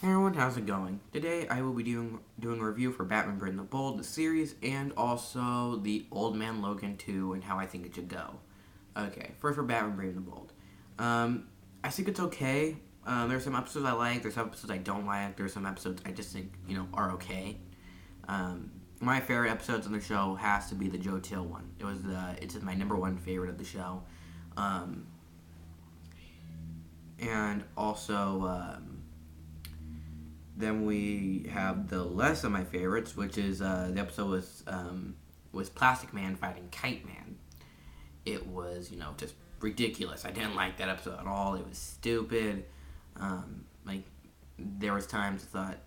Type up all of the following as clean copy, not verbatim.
Hey everyone, how's it going? Today I will be doing a review for Batman Brave and the Bold, the series, and also the Old Man Logan 2 and how I think it should go. Okay, first for Batman Brave and the Bold. I think it's okay. There's some episodes I like, there's some episodes I don't like, there's some episodes I just think, are okay. My favorite episodes on the show has to be the Joe Till one. It's my number one favorite of the show. Um, and also, then we have the less of my favorites, which is the episode was Plastic Man fighting Kite Man. It was just ridiculous. I didn't like that episode at all. It was stupid. Like there was times I thought,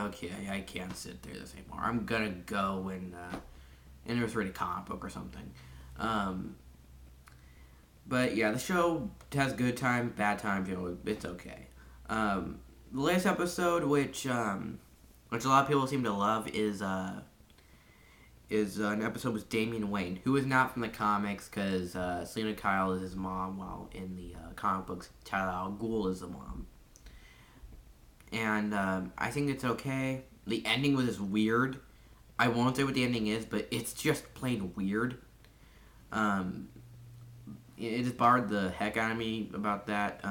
okay, I can't sit through this anymore. I'm gonna go and just read a comic book or something. Um, but yeah, the show has good times, bad times. It's okay. The latest episode, which a lot of people seem to love, is an episode with Damian Wayne, who is not from the comics because Selena Kyle is his mom, while in the comic books, Talia al Ghul is the mom. And I think it's okay. The ending was just weird. I won't say what the ending is, but it's just plain weird. Um, it just bothered the heck out of me about that.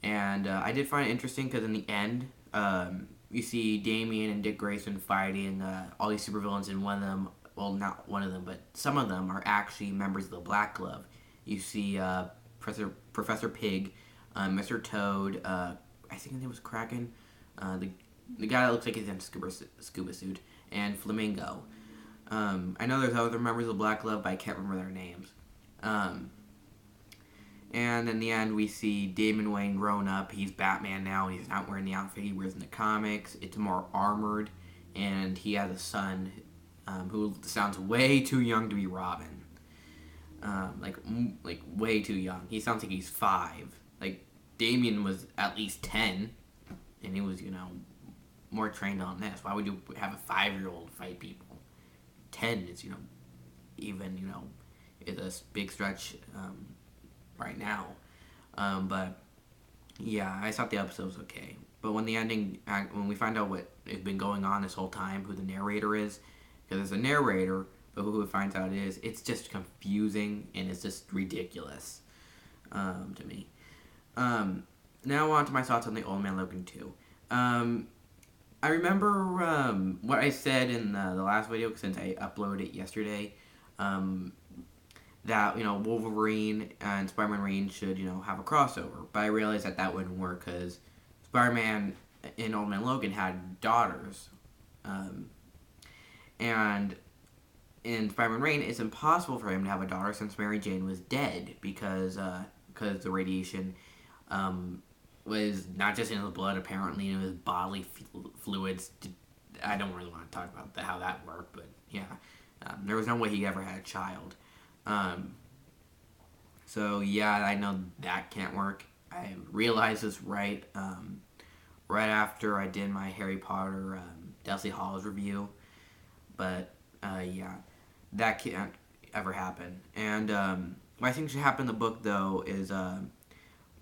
And I did find it interesting because in the end, you see Damian and Dick Grayson fighting all these supervillains, and one of them, well, not one of them, but some of them are actually members of the Black Glove. You see Professor Pig, Mr. Toad, I think his name was Kraken, the guy that looks like he's in a scuba suit, and Flamingo. I know there's other members of the Black Glove, but I can't remember their names. And in the end, we see Damian Wayne grown up. He's Batman now. He's not wearing the outfit he wears in the comics. It's more armored. And he has a son who sounds way too young to be Robin. Like way too young. He sounds like he's 5. Like, Damian was at least 10. And he was, more trained on this. Why would you have a 5-year-old fight people? 10 is, even, is a big stretch right now. But yeah, I thought the episode was okay. But when the ending, when we find out what has been going on this whole time, who the narrator is, because there's a narrator, but who it finds out is, it's just confusing and it's just ridiculous to me. Now on to my thoughts on the Old Man Logan 2. I remember what I said in the last video, since I uploaded it yesterday. That Wolverine and Spider-Man Reign should have a crossover, but I realized that wouldn't work because Spider-Man in Old Man Logan had daughters, and in Spider-Man Reign it's impossible for him to have a daughter since Mary Jane was dead because the radiation was not just in his blood, apparently in his bodily fluids. I don't really want to talk about how that worked, but yeah, there was no way he ever had a child. So yeah, I know that can't work. I realized this right after I did my Harry Potter Deathly Hallows review, but yeah, that can't ever happen. And what I think should happen in the book though is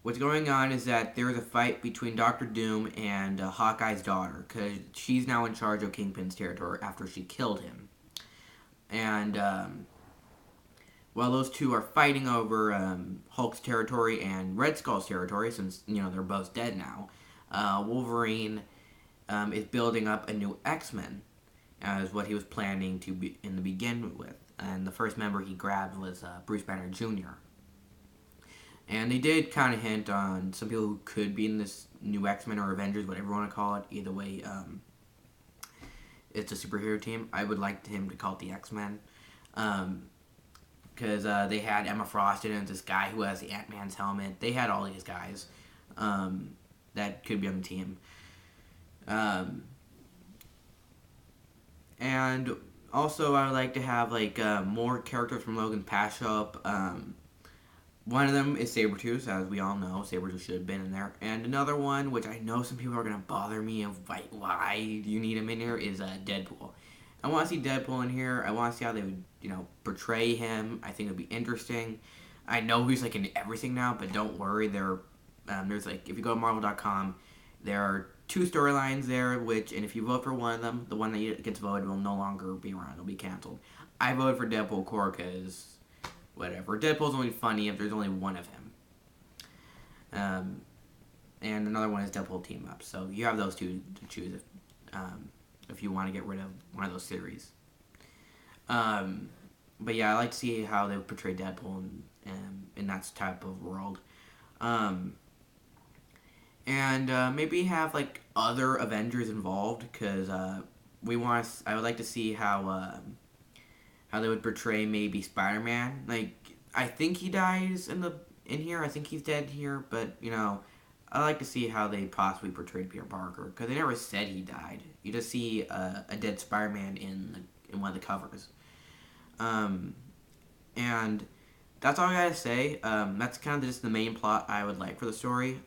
what's going on is that there's a fight between Doctor Doom and Hawkeye's daughter, because she's now in charge of Kingpin's territory after she killed him, and while those two are fighting over Hulk's territory and Red Skull's territory, since they're both dead now, Wolverine is building up a new X-Men, as what he was planning to be in the begin with. And the first member he grabbed was Bruce Banner Jr. And they did kind of hint on some people who could be in this new X-Men or Avengers, whatever you want to call it. Either way, it's a superhero team. I would like him to call it the X-Men. Because they had Emma Frost in it, this guy who has the Ant-Man's helmet. They had all these guys that could be on the team. And also, I would like to have more characters from Logan's past show up. One of them is Sabretooth, as we all know. Sabretooth should have been in there. And another one, which I know some people are going to bother me of why do you need him in here, is Deadpool. I want to see Deadpool in here. I want to see how they would, portray him. I think it would be interesting. I know he's in everything now, but don't worry. There's if you go to Marvel.com, There are two storylines there, and if you vote for one of them, the one that gets voted will no longer be around. It'll be canceled. I voted for Deadpool core because whatever. Deadpool's only funny if there's only one of him. And another one is Deadpool team up. So you have those two to choose if you want to get rid of one of those series. But yeah, I like to see how they portray Deadpool in that type of world. And maybe have like other Avengers involved because I would like to see how they would portray maybe Spider-Man. Like I think he dies in here. I think he's dead here, but I like to see how they possibly portrayed Peter Parker because they never said he died. You just see a dead Spider-Man in one of the covers. And that's all I gotta say. That's kind of just the main plot I would like for the story.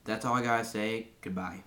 That's all I gotta say. Goodbye.